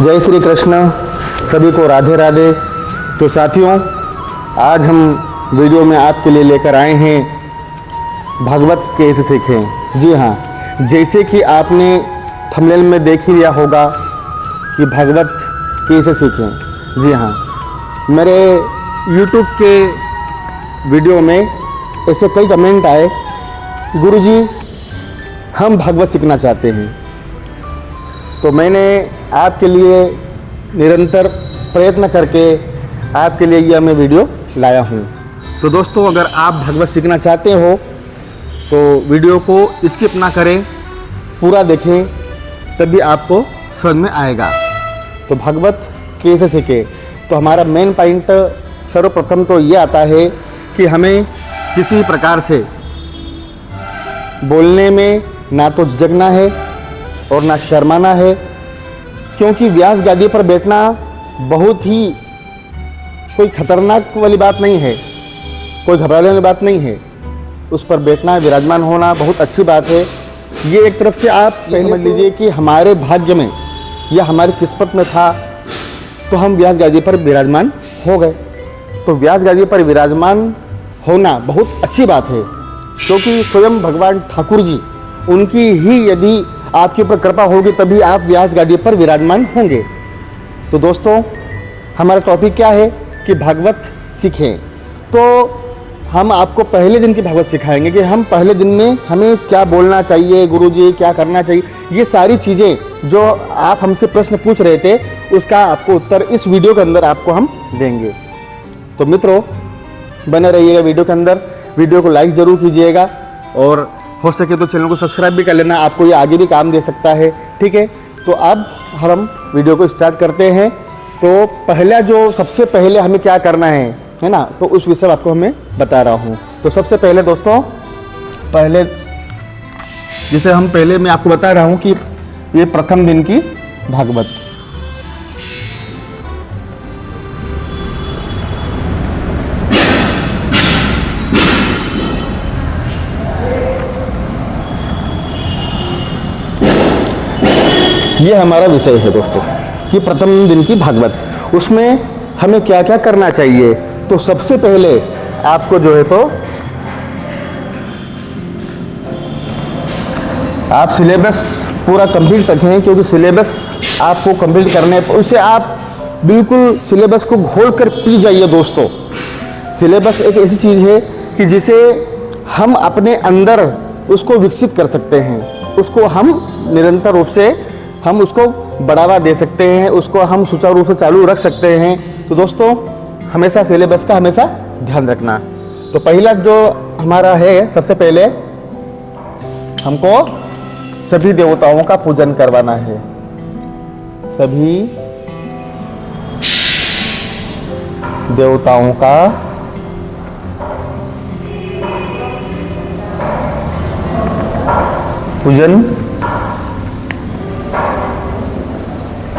जय श्री कृष्ण, सभी को राधे राधे। तो साथियों, आज हम वीडियो में आपके लिए लेकर आए हैं भागवत कैसे सीखें। जी हाँ, जैसे कि आपने थंबनेल में देख ही लिया होगा कि भागवत कैसे सीखें। जी हाँ, मेरे YouTube के वीडियो में ऐसे कई कमेंट आए, गुरुजी हम भागवत सीखना चाहते हैं। तो मैंने आपके लिए निरंतर प्रयत्न करके आपके लिए यह मैं वीडियो लाया हूँ। तो दोस्तों, अगर आप भागवत सीखना चाहते हो तो वीडियो को स्किप ना करें, पूरा देखें, तभी आपको समझ में आएगा। तो भागवत कैसे सीखें, तो हमारा मेन पॉइंट सर्वप्रथम तो ये आता है कि हमें किसी प्रकार से बोलने में ना तो झिझकना है और ना शर्माना है, क्योंकि व्यास गादी पर बैठना बहुत ही कोई खतरनाक वाली बात नहीं है, कोई घबराने वाली बात नहीं है। उस पर बैठना, विराजमान होना बहुत अच्छी बात है। ये एक तरफ से आप समझ लीजिए कि हमारे भाग्य में या हमारी किस्मत में था तो हम व्यास गादी पर विराजमान हो गए। तो व्यास गादी पर विराजमान होना बहुत अच्छी बात है, क्योंकि स्वयं भगवान ठाकुर जी, उनकी ही यदि आपके ऊपर कृपा होगी तभी आप व्यास गादी पर विराजमान होंगे। तो दोस्तों, हमारा टॉपिक क्या है कि भागवत सीखें। तो हम आपको पहले दिन की भागवत सिखाएंगे कि हम पहले दिन में हमें क्या बोलना चाहिए, गुरुजी क्या करना चाहिए। ये सारी चीज़ें जो आप हमसे प्रश्न पूछ रहे थे, उसका आपको उत्तर इस वीडियो के अंदर आपको हम देंगे। तो मित्रों, बने रहिएगा वीडियो के अंदर, वीडियो को लाइक ज़रूर कीजिएगा और हो सके तो चैनल को सब्सक्राइब भी कर लेना, आपको ये आगे भी काम दे सकता है। ठीक है, तो अब हम वीडियो को स्टार्ट करते हैं। तो पहला जो सबसे पहले हमें क्या करना है ना, तो उस विषय आपको मैं बता रहा हूँ। तो सबसे पहले दोस्तों, पहले जिसे हम पहले मैं आपको बता रहा हूँ कि ये प्रथम दिन की भागवत। ये हमारा विषय है दोस्तों कि प्रथम दिन की भागवत, उसमें हमें क्या क्या करना चाहिए। तो सबसे पहले आपको जो है तो आप सिलेबस पूरा कंप्लीट रखें, क्योंकि सिलेबस आपको कंप्लीट करने पर उससे आप बिल्कुल सिलेबस को घोल कर पी जाइए। दोस्तों, सिलेबस एक ऐसी चीज़ है कि जिसे हम अपने अंदर उसको विकसित कर सकते हैं, उसको हम निरंतर रूप से हम उसको बढ़ावा दे सकते हैं, उसको हम सुचारू रूप से चालू रख सकते हैं। तो दोस्तों, हमेशा सिलेबस का हमेशा ध्यान रखना। तो पहला जो हमारा है, सबसे पहले हमको सभी देवताओं का पूजन करवाना है। सभी देवताओं का पूजन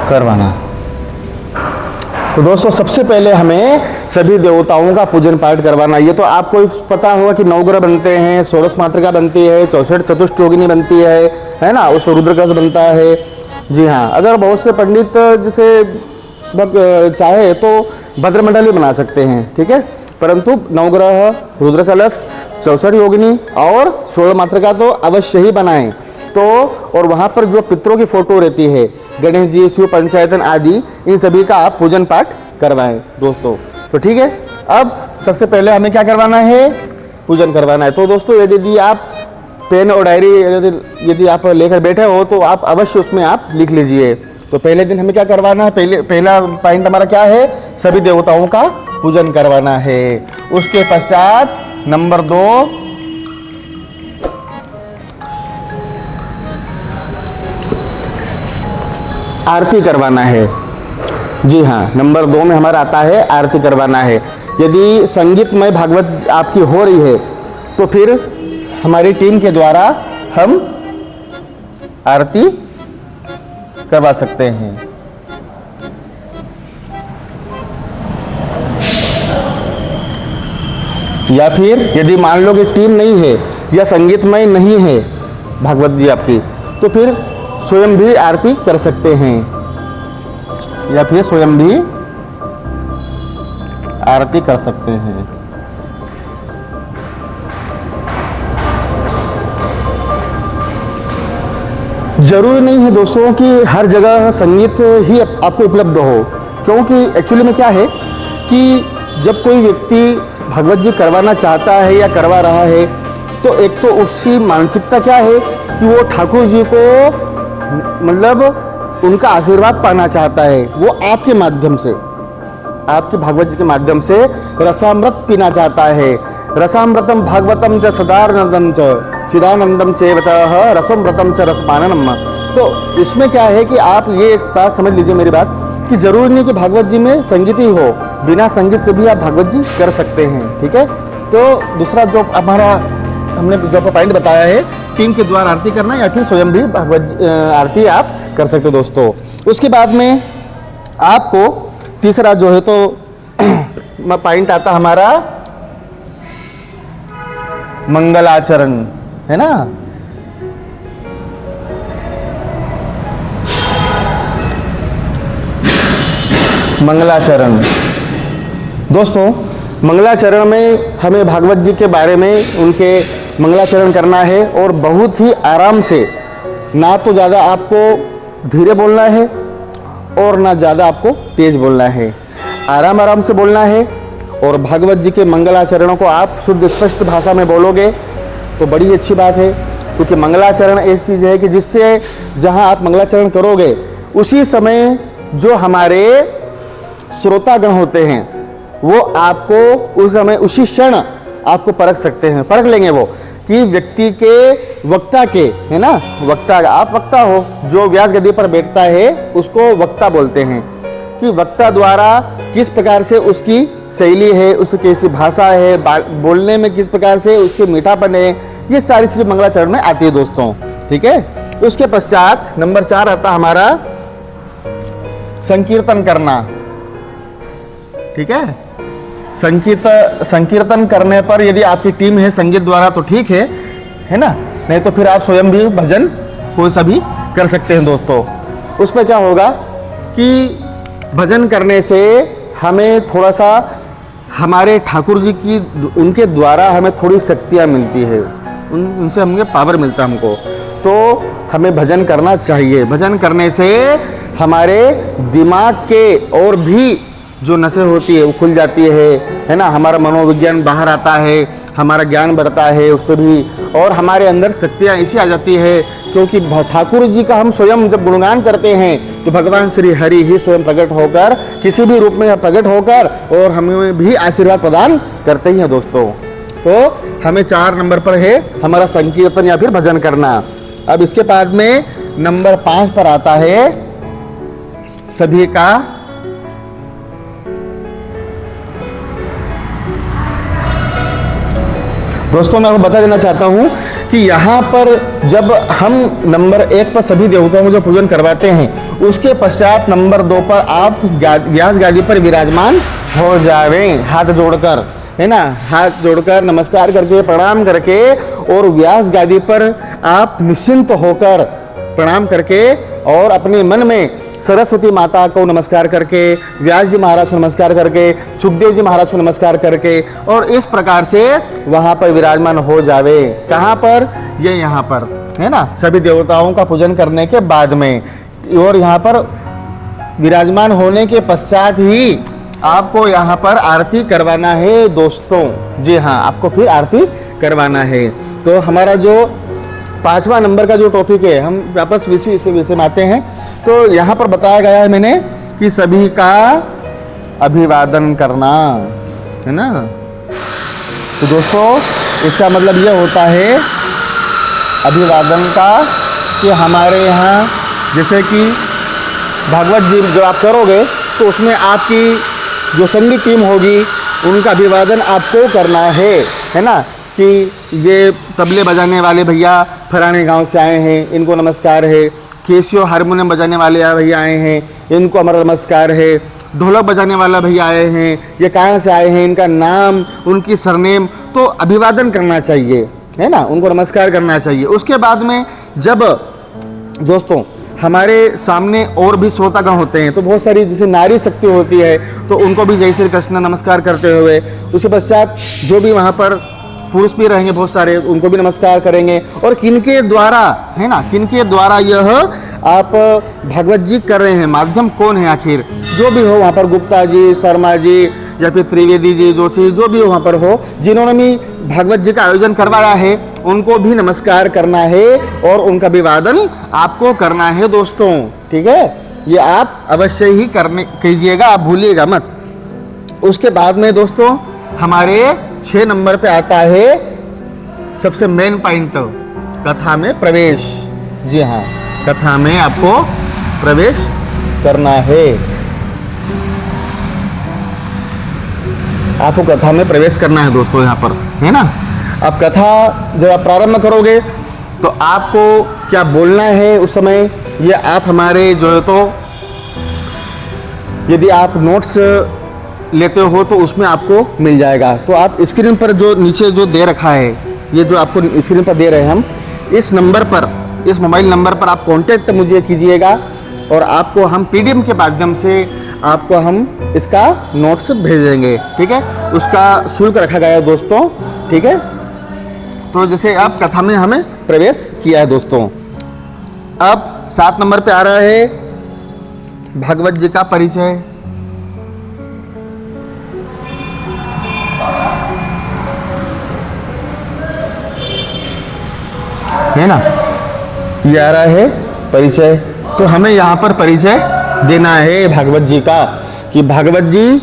करवाना। तो दोस्तों, सबसे पहले हमें सभी देवताओं का पूजन पाठ करवाना। ये तो आपको पता होगा कि नवग्रह बनते हैं, षोडश मातृका बनती है, 64 चतुष्टयोगिनी बनती है ना, उसमें रुद्रकलश बनता है। जी हाँ, अगर बहुत से पंडित जिसे चाहे तो भद्रमंडल भी बना सकते हैं, ठीक है, परंतु नवग्रह, रुद्रकलश, 64 योगिनी और 16 मातृका तो अवश्य ही बनाएं। तो और वहाँ पर जो पितरों की फोटो रहती है, गणेश जी, शिव पंचायतन आदि, इन सभी का आप पूजन पाठ करवाएं दोस्तों। तो ठीक है, अब सबसे पहले हमें क्या करवाना है, पूजन करवाना है। तो दोस्तों, यदि आप पेन और डायरी यदि आप लेकर बैठे हो तो आप अवश्य उसमें आप लिख लीजिए। तो पहले दिन हमें क्या करवाना है, पहला पॉइंट हमारा क्या है, सभी देवताओं का पूजन करवाना है। उसके पश्चात नंबर 2, आरती करवाना है। जी हाँ, नंबर 2 में हमारा आता है आरती करवाना है। यदि संगीतमय भागवत आपकी हो रही है तो फिर हमारी टीम के द्वारा हम आरती करवा सकते हैं। या फिर यदि मान लो कि टीम नहीं है या संगीतमय नहीं है भागवत जी आपकी, तो फिर स्वयं भी आरती कर सकते हैं। या फिर स्वयं भी आरती कर सकते हैं। जरूरी नहीं है दोस्तों कि हर जगह संगीत ही आपको उपलब्ध हो, क्योंकि एक्चुअली में क्या है कि जब कोई व्यक्ति भगवत जी करवाना चाहता है या करवा रहा है, तो एक तो उसकी मानसिकता क्या है कि वो ठाकुर जी को मतलब उनका आशीर्वाद पाना चाहता है। वो आपके माध्यम से, आपके भागवत जी के माध्यम से रसामृत पीना चाहता है। रसामृतम भागवतम च सदानंदम च चिदानंदम चेवतः रसमृतम च रसपाननम। तो इसमें क्या है कि आप ये एक बात समझ लीजिए मेरी बात, कि जरूरी नहीं कि भागवत जी में संगीत ही हो, बिना संगीत से भी आप भागवत जी कर सकते हैं। ठीक है। तो दूसरा जो हमारा हमने जो पॉइंट बताया है, टीम के द्वारा आरती करना या फिर स्वयं भी भागवत आरती आप कर सकते हो दोस्तों। उसके बाद में आपको तीसरा जो है तो पॉइंट आता हमारा मंगलाचरण, है ना। मंगलाचरण दोस्तों, मंगलाचरण में हमें भागवत जी के बारे में उनके मंगलाचरण करना है और बहुत ही आराम से, ना तो ज़्यादा आपको धीरे बोलना है और ना ज़्यादा आपको तेज बोलना है, आराम आराम से बोलना है। और भागवत जी के मंगलाचरणों को आप शुद्ध स्पष्ट भाषा में बोलोगे तो बड़ी अच्छी बात है, क्योंकि मंगलाचरण ऐसी चीज़ है कि जिससे जहाँ आप मंगलाचरण करोगे उसी समय जो हमारे श्रोतागण होते हैं वो आपको उस समय उसी क्षण आपको परख सकते हैं, परख लेंगे वो कि व्यक्ति के वक्ता के, है ना, वक्ता, आप वक्ता हो, जो व्यास गद्दी पर बैठता है उसको वक्ता बोलते हैं, कि वक्ता द्वारा किस प्रकार से उसकी शैली है, उसकी कैसी भाषा है, बोलने में किस प्रकार से उसके मीठापन है, ये सारी चीज़ें मंगलाचरण में आती है दोस्तों। ठीक है। उसके पश्चात नंबर 4 आता हमारा संकीर्तन करना। ठीक है। संकीर्तन करने पर यदि आपकी टीम है संगीत द्वारा तो ठीक है ना, नहीं तो फिर आप स्वयं भी भजन कोई सा भी कर सकते हैं दोस्तों। उसमें क्या होगा कि भजन करने से हमें थोड़ा सा हमारे ठाकुर जी की, उनके द्वारा हमें थोड़ी शक्तियाँ मिलती है, उनसे हमें पावर मिलता है हमको, तो हमें भजन करना चाहिए। भजन करने से हमारे दिमाग के और भी जो नसें होती है वो खुल जाती है ना, हमारा मनोविज्ञान बाहर आता है, हमारा ज्ञान बढ़ता है उससे भी, और हमारे अंदर शक्तियाँ ऐसी आ जाती है, क्योंकि ठाकुर जी का हम स्वयं जब गुणगान करते हैं तो भगवान श्री हरि ही स्वयं प्रकट होकर, किसी भी रूप में प्रकट होकर और हमें भी आशीर्वाद प्रदान करते ही हैं दोस्तों। तो हमें 4 नंबर पर है हमारा संकीर्तन या फिर भजन करना। अब इसके बाद में नंबर 5 पर आता है सभी का दोस्तों, मैं आपको बता देना चाहता हूं कि यहाँ पर जब हम नंबर 1 पर सभी देवताओं को जो पूजन करवाते हैं, उसके पश्चात नंबर 2 पर आप व्यास गादी पर विराजमान हो जावे, हाथ जोड़कर, है ना, हाथ जोड़कर नमस्कार करके प्रणाम करके, और व्यास गादी पर आप निश्चिंत होकर प्रणाम करके और अपने मन में सरस्वती माता को नमस्कार करके, व्यास जी महाराज को नमस्कार करके, सुखदेव जी महाराज को नमस्कार करके, और इस प्रकार से वहाँ पर विराजमान हो जावे। कहाँ पर? ये यहाँ पर, है ना, सभी देवताओं का पूजन करने के बाद में, और यहाँ पर विराजमान होने के पश्चात ही आपको यहाँ पर आरती करवाना है दोस्तों। जी हाँ, आपको फिर आरती करवाना है। तो हमारा जो 5वां नंबर का जो टॉपिक है, हम वापस विषय में आते हैं। तो यहाँ पर बताया गया है मैंने कि सभी का अभिवादन करना, है ना। तो दोस्तों इसका मतलब ये होता है अभिवादन का कि हमारे यहाँ जैसे कि भागवत जी जो आप करोगे तो उसमें आपकी जो संगीत टीम होगी उनका अभिवादन आपको करना है ना, कि ये तबले बजाने वाले भैया फलाने गांव से आए हैं, इनको नमस्कार है। केसियो हारमोनियम बजाने वाले भैया आए हैं, इनको हमारा नमस्कार है। ढोलक बजाने वाला भैया आए हैं, ये कहाँ से आए हैं, इनका नाम, उनकी सरनेम, तो अभिवादन करना चाहिए, है ना, उनको नमस्कार करना चाहिए। उसके बाद में जब दोस्तों हमारे सामने और भी श्रोतागण होते हैं, तो बहुत सारी जैसे नारी शक्ति होती है, तो उनको भी जय श्री कृष्ण नमस्कार करते हुए, उसके पश्चात जो भी वहाँ पर पुरुष भी रहेंगे बहुत सारे, उनको भी नमस्कार करेंगे। और किनके द्वारा, है ना, किनके द्वारा यह आप भागवत जी कर रहे हैं, माध्यम कौन है आखिर, जो भी हो वहाँ पर, गुप्ता जी, शर्मा जी या फिर त्रिवेदी जी, जोशी, जो भी वहाँ पर हो, जिन्होंने भी भागवत जी का आयोजन करवाया है, उनको भी नमस्कार करना है और उनका अभिवादन आपको करना है दोस्तों। ठीक है, ये आप अवश्य ही करने कीजिएगा, आप भूलिएगा मत। उसके बाद में दोस्तों हमारे 6 नंबर पे आता है सबसे मेन पॉइंट, कथा में प्रवेश। जी हाँ, कथा में आपको प्रवेश करना है, आपको कथा में प्रवेश करना है दोस्तों यहाँ पर, है ना। अब कथा जब आप प्रारंभ करोगे तो आपको क्या बोलना है उस समय, ये आप हमारे जो है, तो यदि आप नोट्स लेते हो तो उसमें आपको मिल जाएगा। तो आप स्क्रीन पर जो नीचे जो दे रखा है, ये जो आपको स्क्रीन पर दे रहे हैं हम, इस नंबर पर, इस मोबाइल नंबर पर आप कांटेक्ट मुझे कीजिएगा और आपको हम पीडीएफ के माध्यम से आपको हम इसका नोट्स भेज देंगे। ठीक है, उसका शुल्क रखा गया है दोस्तों। ठीक है, तो जैसे आप कथा में हमें प्रवेश किया है दोस्तों। अब 7 नंबर पे आ रहा है भागवत जी का परिचय। है ना, ये आ रहा है परिचय। तो हमें यहाँ पर परिचय देना है भागवत जी का, कि भागवत जी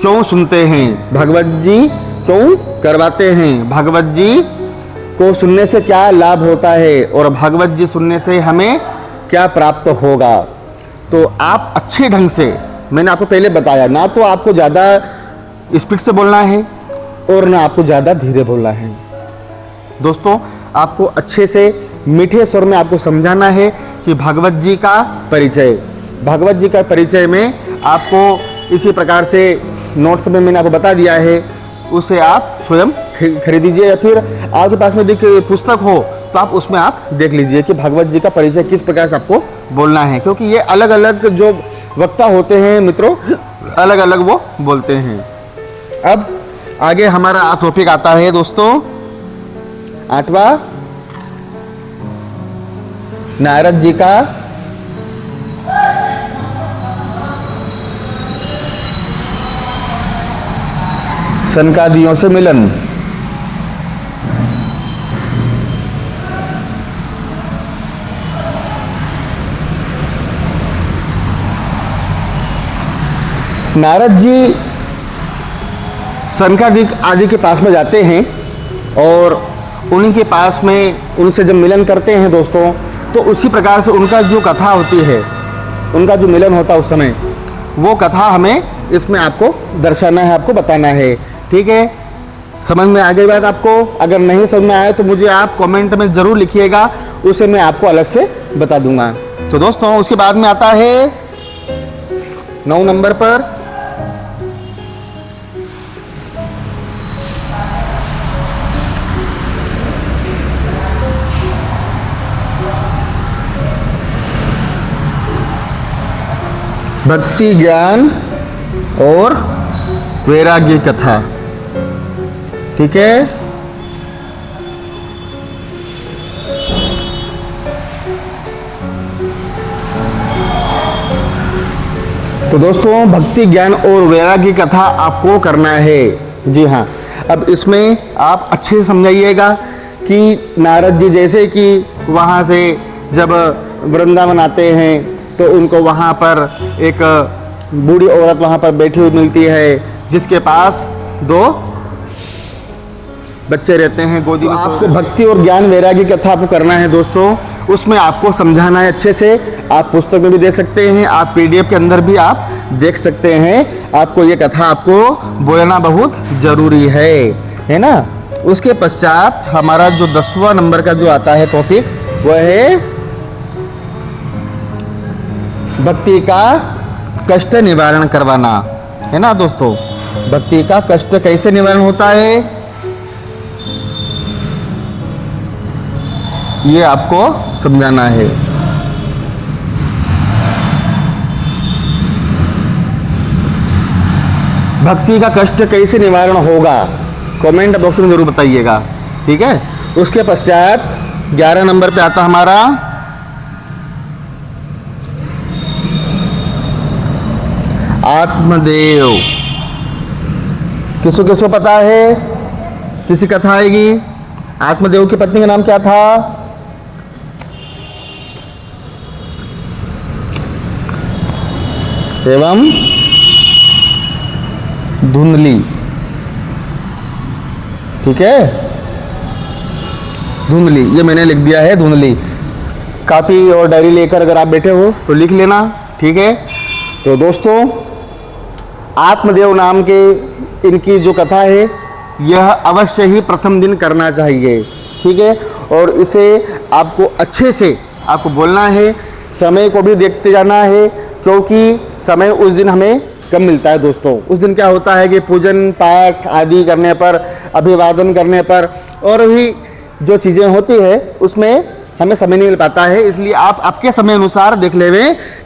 क्यों सुनते हैं, भागवत जी क्यों करवाते हैं, भागवत जी को सुनने से क्या लाभ होता है और भागवत जी सुनने से हमें क्या प्राप्त होगा। तो आप अच्छे ढंग से, मैंने आपको पहले बताया, ना तो आपको ज़्यादा स्पीड से बोलना है और ना आपको ज़्यादा धीरे बोलना है दोस्तों। आपको अच्छे से मीठे स्वर में आपको समझाना है कि भागवत जी का परिचय, भागवत जी का परिचय में आपको इसी प्रकार से नोट्स में मैंने आपको बता दिया है, उसे आप स्वयं खरीदीजिए या फिर आपके पास में पुस्तक हो तो आप उसमें आप देख लीजिए कि भागवत जी का परिचय किस प्रकार से आपको बोलना है, क्योंकि ये अलग अलग जो वक्ता होते हैं मित्रों, अलग अलग वो बोलते हैं। अब आगे हमारा टॉपिक आता है दोस्तों 8वां, नारद जी का सनकादियों से मिलन। नारद जी सनकादिक आदि के पास में जाते हैं और उन्हीं के पास में उनसे जब मिलन करते हैं दोस्तों, तो उसी प्रकार से उनका जो कथा होती है, उनका जो मिलन होता है उस समय, वो कथा हमें इसमें आपको दर्शाना है, आपको बताना है। ठीक है, समझ में आ गई बात आपको? अगर नहीं समझ में आए तो मुझे आप कमेंट में ज़रूर लिखिएगा, उसे मैं आपको अलग से बता दूंगा। तो दोस्तों उसके बाद में आता है 9 नंबर पर भक्ति ज्ञान और वैराग्य कथा। ठीक है, तो दोस्तों भक्ति ज्ञान और वैराग्य कथा आपको करना है। जी हाँ, अब इसमें आप अच्छे से समझाइएगा कि नारद जी जैसे कि वहाँ से जब वृंदावन आते हैं तो उनको वहाँ पर एक बूढ़ी औरत वहाँ पर बैठी हुई मिलती है जिसके पास 2 बच्चे रहते हैं गोदी में। आपको भक्ति और ज्ञान वैराग्य कथा आपको करना है दोस्तों, उसमें आपको समझाना है अच्छे से। आप पुस्तक में भी दे सकते हैं, आप पीडीएफ के अंदर भी आप देख सकते हैं। आपको ये कथा आपको बोलना बहुत ज़रूरी है ना। उसके पश्चात हमारा जो 10वां नंबर का जो आता है टॉपिक, वह है भक्ति का कष्ट निवारण करवाना, है ना दोस्तों। भक्ति का कष्ट कैसे निवारण होता है, ये आपको समझाना है। भक्ति का कष्ट कैसे निवारण होगा, कमेंट बॉक्स में जरूर बताइएगा। ठीक है, उसके पश्चात 11 नंबर पे आता हमारा आत्मदेव। किसको किसको पता है, किसी कथा आएगी? आत्मदेव की पत्नी का नाम क्या था? एवं धुंधली। ठीक है, धुंधली, ये मैंने लिख दिया है धुंधली। कापी और डायरी लेकर अगर आप बैठे हो तो लिख लेना। ठीक है, तो दोस्तों आत्मदेव नाम के इनकी जो कथा है यह अवश्य ही प्रथम दिन करना चाहिए। ठीक है, और इसे आपको अच्छे से आपको बोलना है, समय को भी देखते जाना है, क्योंकि समय उस दिन हमें कम मिलता है दोस्तों। उस दिन क्या होता है कि पूजन पाठ आदि करने पर, अभिवादन करने पर और भी जो चीज़ें होती है उसमें हमें समय नहीं मिल पाता है। इसलिए आप आपके समय अनुसार देख लेवे,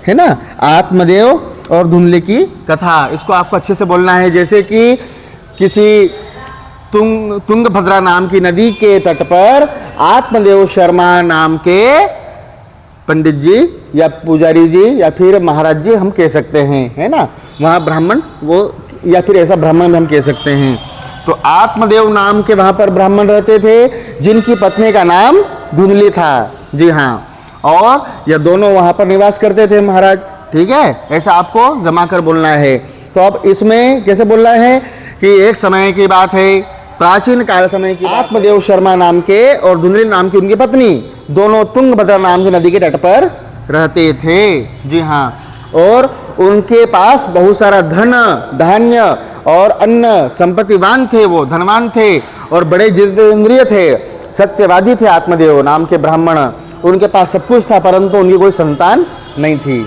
है ना। आत्मदेव और धुंधली की कथा, इसको आपको अच्छे से बोलना है। जैसे कि किसी तुंगभद्रा नाम की नदी के तट पर आत्मदेव शर्मा नाम के पंडित जी या पुजारी जी या फिर महाराज जी हम कह सकते हैं, है ना, वहाँ ब्राह्मण वो या फिर ऐसा ब्राह्मण भी हम कह सकते हैं। तो आत्मदेव नाम के वहाँ पर ब्राह्मण रहते थे, जिनकी पत्नी का नाम धुंधली था। जी हाँ, और यह दोनों वहाँ पर निवास करते थे महाराज। ठीक है, ऐसा आपको जमा कर बोलना है। तो अब इसमें कैसे बोलना है कि एक समय की बात है, प्राचीन काल समय की, आत्मदेव शर्मा नाम के और धुंधली नाम की उनकी पत्नी दोनों तुंगभद्रा नाम की नदी के तट पर रहते थे। जी हाँ, और उनके पास बहुत सारा धन धान्य और अन्न संपत्तिवान थे, वो धनवान थे और बड़े जितेंद्रिय थे, सत्यवादी थे। आत्मदेव नाम के ब्राह्मण, उनके पास सब कुछ था, परंतु उनकी कोई संतान नहीं थी।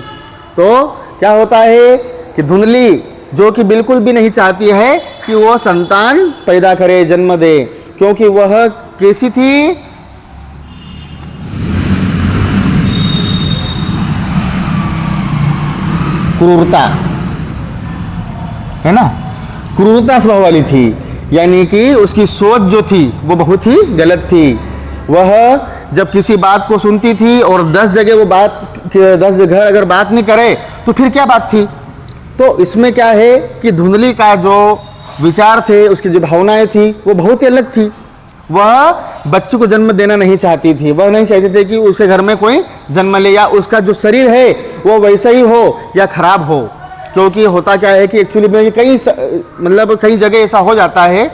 तो क्या होता है कि धुंधली जो कि बिल्कुल भी नहीं चाहती है कि वो संतान पैदा करे, जन्म दे, क्योंकि वह कैसी थी, क्रूरता, है ना, क्रूरता स्वभाव वाली थी। यानी कि उसकी सोच जो थी वो बहुत ही गलत थी। वह जब किसी बात को सुनती थी और 10 जगह वो बात 10 जगह अगर बात नहीं करे तो फिर क्या बात थी। तो इसमें क्या है कि धुंधली का जो विचार थे, उसकी जो भावनाएं थी वो बहुत ही अलग थी। वह बच्चे को जन्म देना नहीं चाहती थी। वह नहीं चाहती थी कि उसके घर में कोई जन्म ले या उसका जो शरीर है वो वैसा ही हो या खराब हो। क्योंकि होता क्या है कि एक्चुअली में कई जगह ऐसा हो जाता है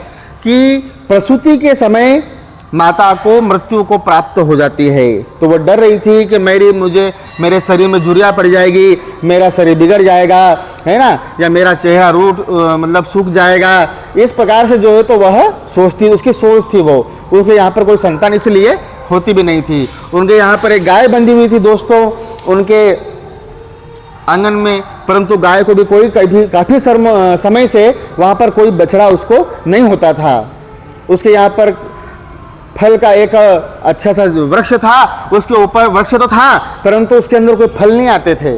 कि प्रसूति के समय माता को मृत्यु को प्राप्त हो जाती है। तो वो डर रही थी कि मेरे शरीर में झुर्रियाँ पड़ जाएगी, मेरा शरीर बिगड़ जाएगा, है ना, या मेरा चेहरा सूख जाएगा। इस प्रकार से जो है तो वह सोचती, उसकी सोच थी वो। उसके यहाँ पर कोई संतान इसलिए होती भी नहीं थी। उनके यहाँ पर एक गाय बंधी हुई थी दोस्तों उनके आंगन में, परंतु गाय को भी काफ़ी समय से वहाँ पर कोई बछड़ा उसको नहीं होता था। उसके यहाँ पर फल का एक अच्छा सा वृक्ष था, उसके ऊपर वृक्ष तो था परंतु उसके अंदर कोई फल नहीं आते थे।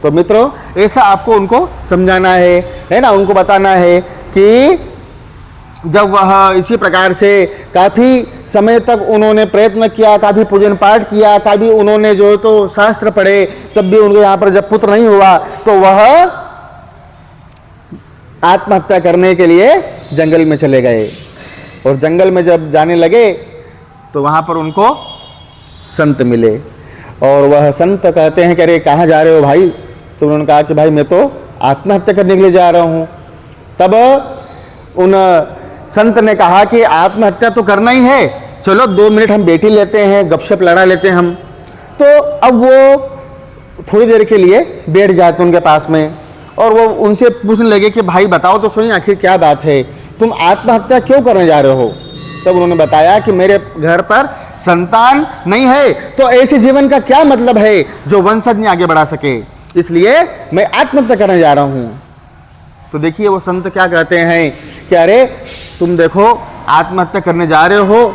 तो मित्रों ऐसा आपको उनको समझाना है ना, उनको बताना है कि जब वह इसी प्रकार से काफ़ी समय तक उन्होंने प्रयत्न किया, काफ़ी पूजन पाठ किया, काफ़ी उन्होंने जो तो शास्त्र पढ़े, तब भी उनके यहाँ पर जब पुत्र नहीं हुआ तो वह आत्महत्या करने के लिए जंगल में चले गए। और जंगल में जब जाने लगे तो वहाँ पर उनको संत मिले और वह संत कहते हैं कि अरे कहाँ जा रहे हो भाई। तो उन्होंने कहा कि भाई मैं तो आत्महत्या करने के लिए जा रहा हूँ। तब उन संत ने कहा कि आत्महत्या तो करना ही है, चलो 2 मिनट हम बैठ ही लेते हैं, गपशप लड़ा लेते हैं हम। तो अब वो थोड़ी देर के लिए बैठ जाते उनके पास में और वो उनसे पूछने लगे कि भाई बताओ तो सही आखिर क्या बात है, तुम आत्महत्या क्यों करने जा रहे हो। तब उन्होंने बताया कि मेरे घर पर संतान नहीं है, तो ऐसे जीवन का क्या मतलब है जो वंशज नहीं आगे बढ़ा सके, इसलिए मैं आत्महत्या करने जा रहा हूँ। तो देखिए वो संत क्या कहते हैं कि अरे तुम देखो आत्महत्या करने जा रहे हो,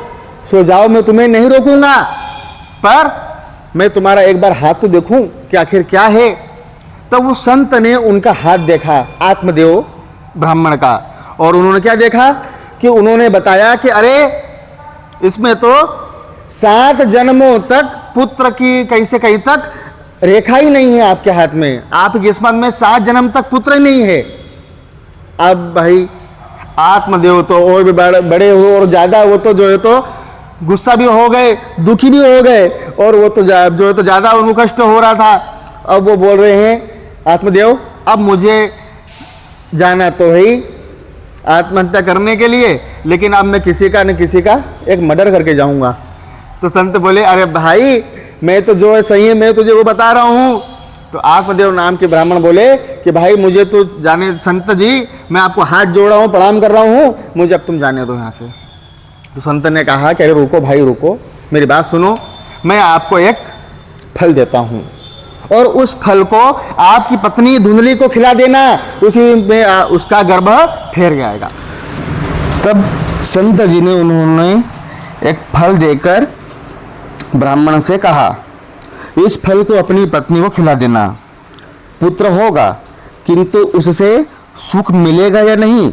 सो जाओ, मैं तुम्हें नहीं रोकूंगा, पर मैं तुम्हारा एक बार हाथ तो देखूं कि आखिर क्या है। तब उस संत ने उनका हाथ देखा, आत्मदेव ब्राह्मण का। और उन्होंने क्या देखा कि उन्होंने बताया कि अरे इसमें तो 7 जन्मों तक पुत्र की कैसे कहीं तक रेखा ही नहीं है आपके हाथ में, आपकी किस्मत में 7 जन्म तक पुत्र ही नहीं है। अब भाई आत्मदेव तो और भी बड़े हो और ज़्यादा वो तो जो है तो गुस्सा भी हो गए, दुखी भी हो गए, और वो तो जो है तो ज़्यादा उनको कष्ट हो रहा था। अब वो बोल रहे हैं आत्मदेव अब मुझे जाना तो है ही आत्महत्या करने के लिए, लेकिन अब मैं किसी का न किसी का एक मर्डर करके जाऊंगा। तो संत बोले अरे भाई मैं तो जो है सही है, मैं तुझे वो बता रहा हूँ। तो आत्मदेव नाम के ब्राह्मण बोले कि भाई मुझे तो जाने, संत जी मैं आपको हाथ जोड़ रहा हूँ, प्रणाम कर रहा हूँ, मुझे अब तुम जाने दो यहाँ से। तो संत ने कहा कि अरे रुको भाई रुको, मेरी बात सुनो, मैं आपको एक फल देता हूँ और उस फल को आपकी पत्नी धुंधली को खिला देना, उसी में उसका गर्भ ठहर जाएगा। तब संत जी ने उन्होंने एक फल देकर ब्राह्मण से कहा इस फल को अपनी पत्नी को खिला देना, पुत्र होगा, किंतु उससे सुख मिलेगा या नहीं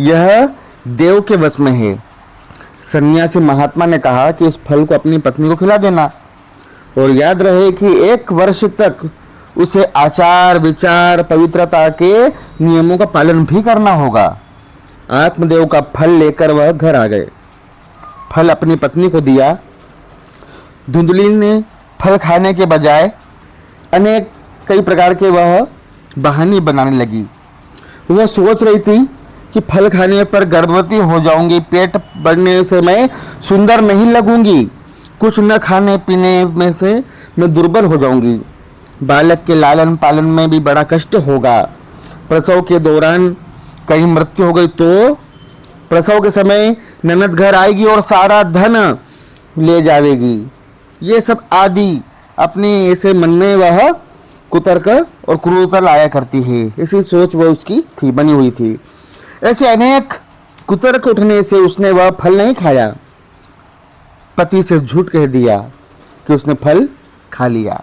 यह देव के वश में है। सन्यासी महात्मा ने कहा कि इस फल को अपनी पत्नी को खिला देना और याद रहे कि 1 वर्ष तक उसे आचार विचार पवित्रता के नियमों का पालन भी करना होगा। आत्मदेव का फल लेकर वह घर आ गए, फल अपनी पत्नी को दिया। धुंधली ने फल खाने के बजाय कई प्रकार के वह बहाने बनाने लगी। वह सोच रही थी कि फल खाने पर गर्भवती हो जाऊंगी, पेट बढ़ने से मैं सुंदर नहीं लगूंगी, कुछ न खाने पीने में से मैं दुर्बल हो जाऊंगी, बालक के लालन पालन में भी बड़ा कष्ट होगा, प्रसव के दौरान कहीं मृत्यु हो गई तो प्रसव के समय ननद घर आएगी और सारा धन ले जाएगी। ये सब आदि अपने ऐसे मन में वह कुतर्क और क्रूरता लाया करती है, ऐसी सोच वह उसकी थी, बनी हुई थी। ऐसे अनेक कुतर्क उठने से उसने वह फल नहीं खाया, पति से झूठ कह दिया कि उसने फल खा लिया।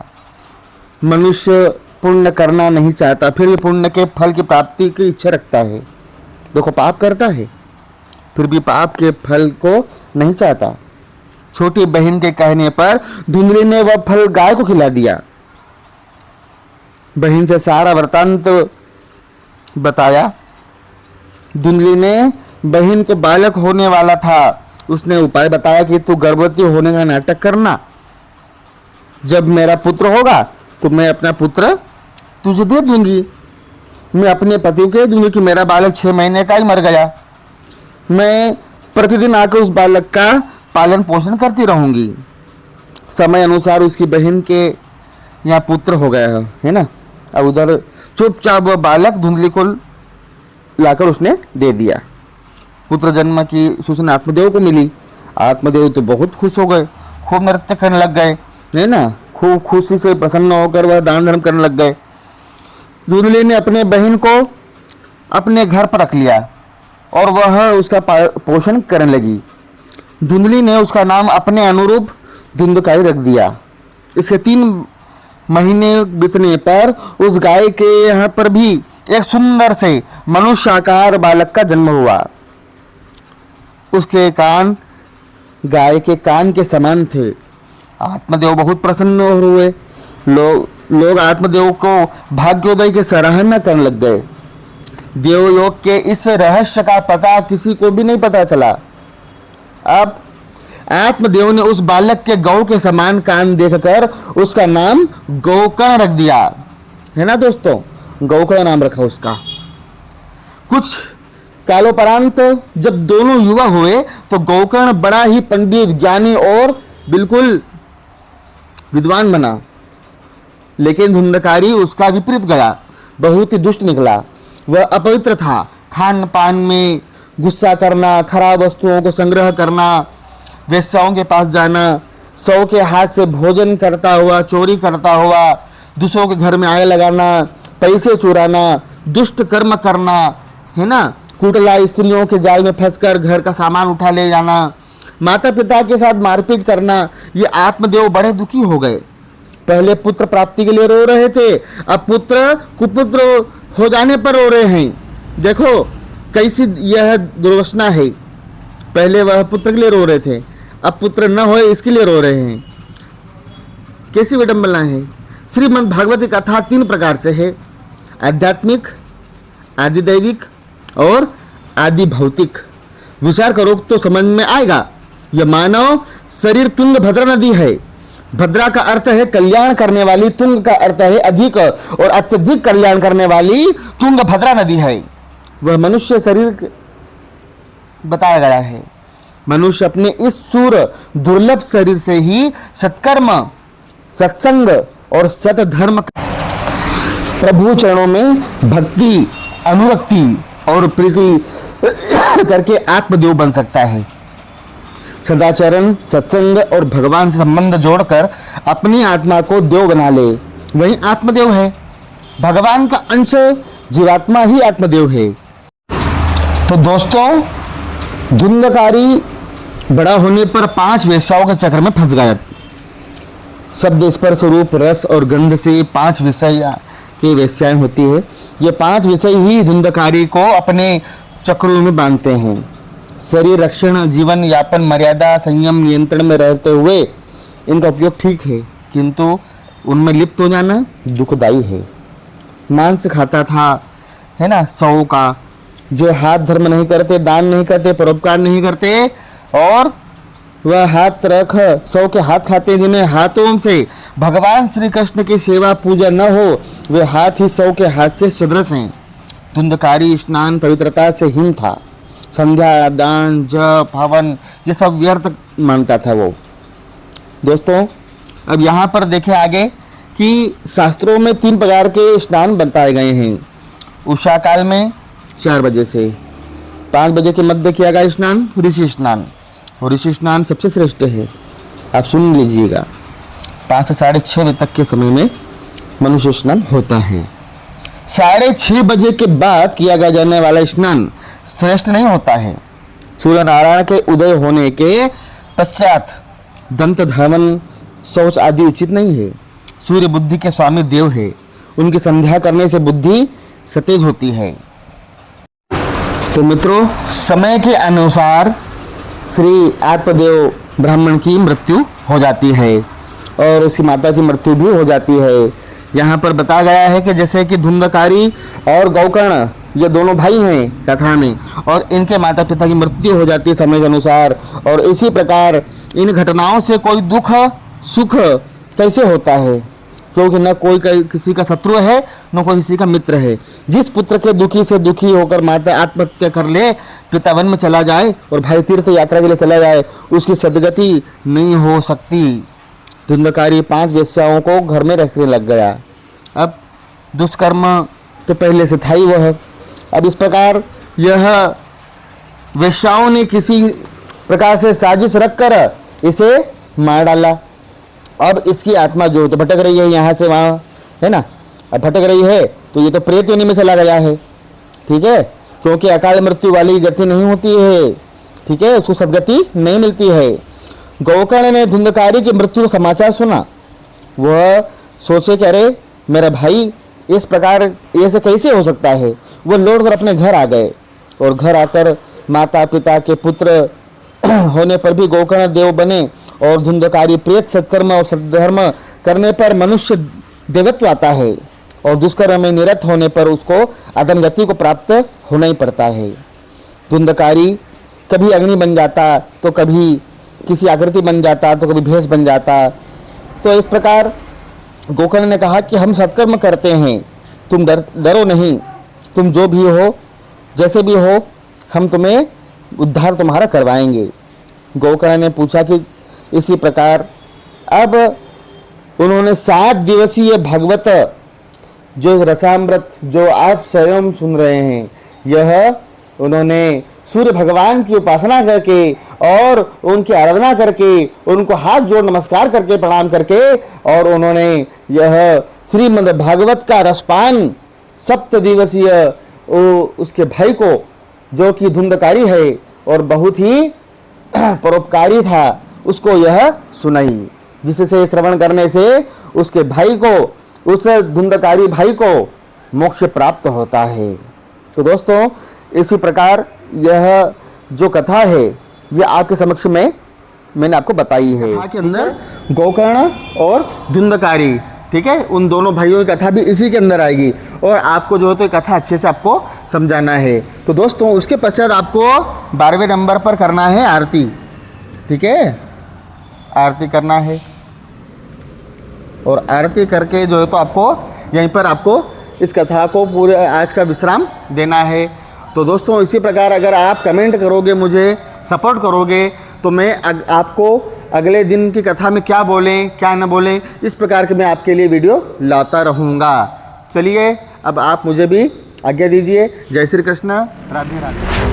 मनुष्य पुण्य करना नहीं चाहता, फिर भी पुण्य के फल की प्राप्ति की इच्छा रखता है। देखो पाप करता है फिर भी पाप के फल को नहीं चाहता। छोटी बहन के कहने पर धुंधली ने वह फल गाय को खिला दिया। बहन से सारा वृतांत बताया। धुंधली ने बहन को बालक होने वाला था, उसने उपाय बताया कि तू गर्भवती होने का नाटक करना, जब मेरा पुत्र होगा तो मैं अपना पुत्र तुझे दे दूंगी। मैं अपने पति को कह दूंगी कि मेरा बालक 6 महीने का ही मर गया, मैं प्रतिदिन आकर उस बालक का पालन पोषण करती रहूंगी। समय अनुसार उसकी बहन के यहाँ पुत्र हो गया है ना। अब उधर चुपचाप वह बालक धुंधली को लाकर उसने दे दिया। पुत्र जन्म की सूचना आत्मदेव को मिली। आत्मदेव तो बहुत खुश हो गए, खूब नृत्य करने लग गए, है ना, खूब खुशी से प्रसन्न होकर वह दान धर्म करने लग गए। धुंधली ने अपने बहन को अपने घर पर रख लिया और वह उसका पोषण करने लगी। धुंधली ने उसका नाम अपने अनुरूप धुंधकारी रख दिया। इसके 3 महीने बीतने पर उस गाय के यहाँ पर भी एक सुंदर से मनुष्याकार बालक का जन्म हुआ। उसके कान गाय के कान के समान थे। आत्मदेव बहुत प्रसन्न हुए। लोग आत्मदेव को भाग्योदय की सराहना करने लग गए। देवयोग के इस रहस्य का पता किसी को भी नहीं पता चला। अब आत्मदेव ने उस बालक के गौ के समान कान देखकर उसका नाम गौकर्ण रख दिया, है ना दोस्तों, गौकर्ण नाम रखा उसका। कुछ कालोपरांत जब दोनों युवा हुए तो गौकर्ण बड़ा ही पंडित, ज्ञानी और बिल्कुल विद्वान बना, लेकिन धुंधकारी उसका विपरीत गया, बहुत ही दुष्ट निकला। वह अपवित्र था। खान पान में गुस्सा करना, खराब वस्तुओं को संग्रह करना, वेश्याओं के पास जाना, सौ के हाथ से भोजन करता हुआ, चोरी करता हुआ, दूसरों के घर में आग लगाना, पैसे चुराना, दुष्ट कर्म करना, है ना, कुटला स्त्रियों के जाल में फंसकर घर का सामान उठा ले जाना, माता पिता के साथ मारपीट करना। ये आत्मदेव बड़े दुखी हो गए। पहले पुत्र प्राप्ति के लिए रो रहे थे, अब पुत्र कुपुत्र हो जाने पर रो रहे हैं। देखो कैसी यह दुर्वासना है। पहले वह पुत्र के लिए रो रहे थे, अब पुत्र न होए इसके लिए रो रहे हैं। कैसी विडंबना है। श्रीमद् भागवती कथा 3 प्रकार से है, आध्यात्मिक, आदिदैविक और आदि भौतिक। विचार करो तो समझ में आएगा। यह मानव शरीर तुंग भद्रा नदी है। भद्रा का अर्थ है कल्याण करने वाली, तुंग का अर्थ है अधिक और अत्यधिक कल्याण करने वाली तुंग भद्रा नदी है। वह मनुष्य शरीर बताया गया है। मनुष्य अपने इस सूर दुर्लभ शरीर से ही सत्कर्म, सत्संग और सतधर्म, प्रभु चरणों में भक्ति, अनुरक्ति और प्रीति करके आत्मदेव बन सकता है। सदाचरण, सत्संग और भगवान से संबंध जोड़कर अपनी आत्मा को देव बना ले, वही आत्मदेव है। भगवान का अंश जीवात्मा ही आत्मदेव है। तो दोस्तों, धुंधकारी बड़ा होने पर 5 वेश्याओं के चक्र में फंस गया। शब्द, स्पर्श, रूप, रस और गंध से 5 विषय की वेश्याएं होती है। ये 5 विषय ही धुंधकारी को अपने चक्रों में बांधते हैं। शरीर रक्षण, जीवन यापन, मर्यादा, संयम, नियंत्रण में रहते हुए इनका उपयोग ठीक है, किंतु उनमें लिप्त हो जाना दुखदायी है। मांस खाता था, है ना, 100 का, जो हाथ धर्म नहीं करते, दान नहीं करते, परोपकार नहीं करते, और वह हाथ रख 100 के हाथ खाते, जिन्हें हाथों से भगवान श्री कृष्ण की सेवा पूजा न हो, वे हाथ ही 100 के हाथ से सदृश हैं। धुंधकारी स्नान पवित्रता से हीन था। संध्या, दान, जप, हवन ये सब व्यर्थ मानता था वो। दोस्तों, अब यहाँ पर देखें आगे कि शास्त्रों में 3 प्रकार के स्नान बताए गए हैं। उषा काल में 4 बजे से 5 बजे के मध्य किया गया स्नान ऋषि स्नान, और ऋषि स्नान सबसे श्रेष्ठ है। आप सुन लीजिएगा, 5 से 6:30 बजे तक के समय में मनुष्य स्नान होता है। 6:30 बजे के बाद किया गया जाने वाला स्नान श्रेष्ठ नहीं होता है। सूर्य नारायण के उदय होने के पश्चात दंत धावन, शौच आदि उचित नहीं है। सूर्य बुद्धि के स्वामी देव है, उनकी संध्या करने से बुद्धि सतेज होती है। तो मित्रों, समय के अनुसार श्री आत्मदेव ब्राह्मण की मृत्यु हो जाती है और उसकी माता की मृत्यु भी हो जाती है। यहाँ पर बताया गया है कि जैसे कि धुंधकारी और गौकर्ण ये दोनों भाई हैं कथा में, और इनके माता पिता की मृत्यु हो जाती है समय के अनुसार। और इसी प्रकार इन घटनाओं से कोई दुख सुख कैसे होता है, क्योंकि न कोई किसी का शत्रु है, न कोई किसी का मित्र है। जिस पुत्र के दुखी से दुखी होकर माता आत्महत्या कर ले, पिता वन में चला जाए और भाई तीर्थ यात्रा के लिए चला जाए, उसकी सदगति नहीं हो सकती। धुंधकारी 5 वेश्याओं को घर में रखने लग गया। अब दुष्कर्म तो पहले से था ही वह। अब इस प्रकार यह वेश्याओं ने किसी प्रकार से साजिश रखकर इसे मार डाला। अब इसकी आत्मा जो तो भटक रही है यहाँ से वहाँ, है ना। अब भटक रही है तो ये तो प्रेत योनि में चला गया है, ठीक है, क्योंकि अकाल मृत्यु वाली गति नहीं होती है, ठीक है, उसको सदगति नहीं मिलती है। गौकर्ण ने धुंधकारी की मृत्यु का समाचार सुना। वह सोचे कि अरे मेरा भाई इस प्रकार ऐसे कैसे हो सकता है। वह लौट कर अपने घर आ गए, और घर आकर माता पिता के पुत्र होने पर भी गौकर्ण देव बने, और धुंधकारी प्रेत सत्कर्म और सद्धर्म करने पर मनुष्य देवत्व आता है, और दुष्कर्म में निरत होने पर उसको अधमगति को प्राप्त होना ही पड़ता है। धुंधकारी कभी अग्नि बन जाता, तो कभी किसी आकृति बन जाता, तो कभी भेष बन जाता। तो इस प्रकार गोकर्ण ने कहा कि हम सत्कर्म करते हैं, तुम डरो नहीं, तुम जो भी हो, जैसे भी हो, हम तुम्हें उद्धार तुम्हारा करवाएंगे। गोकर्ण ने पूछा कि इसी प्रकार अब उन्होंने 7 दिवसीय भागवत जो रसामृत जो आप स्वयं सुन रहे हैं, यह उन्होंने सूर्य भगवान की उपासना करके और उनकी आराधना करके, उनको हाथ जोड़ नमस्कार करके, प्रणाम करके, और उन्होंने यह श्रीमद् भागवत का रसपान 7 दिवसीय उसके भाई को, जो कि धुंधकारी है और बहुत ही परोपकारी था, उसको यह सुनाई, जिससे श्रवण करने से उसके भाई को, उस धुंधकारी भाई को मोक्ष प्राप्त होता है। तो दोस्तों इसी प्रकार यह जो कथा है ये आपके समक्ष में मैंने आपको बताई है। कथा के अंदर गोकर्ण और धुंधकारी, ठीक है, उन दोनों भाइयों की कथा भी इसी के अंदर आएगी और आपको जो है तो कथा अच्छे से आपको समझाना है। तो दोस्तों उसके पश्चात आपको 12वें नंबर पर करना है आरती, ठीक है, आरती करना है और आरती करके जो है तो आपको यहीं पर आपको इस कथा को पूरे आज का विश्राम देना है। तो दोस्तों इसी प्रकार अगर आप कमेंट करोगे, मुझे सपोर्ट करोगे, तो मैं आपको अगले दिन की कथा में क्या बोलें क्या न बोलें इस प्रकार के मैं आपके लिए वीडियो लाता रहूँगा। चलिए अब आप मुझे भी आज्ञा दीजिए। जय श्री कृष्ण, राधे राधे।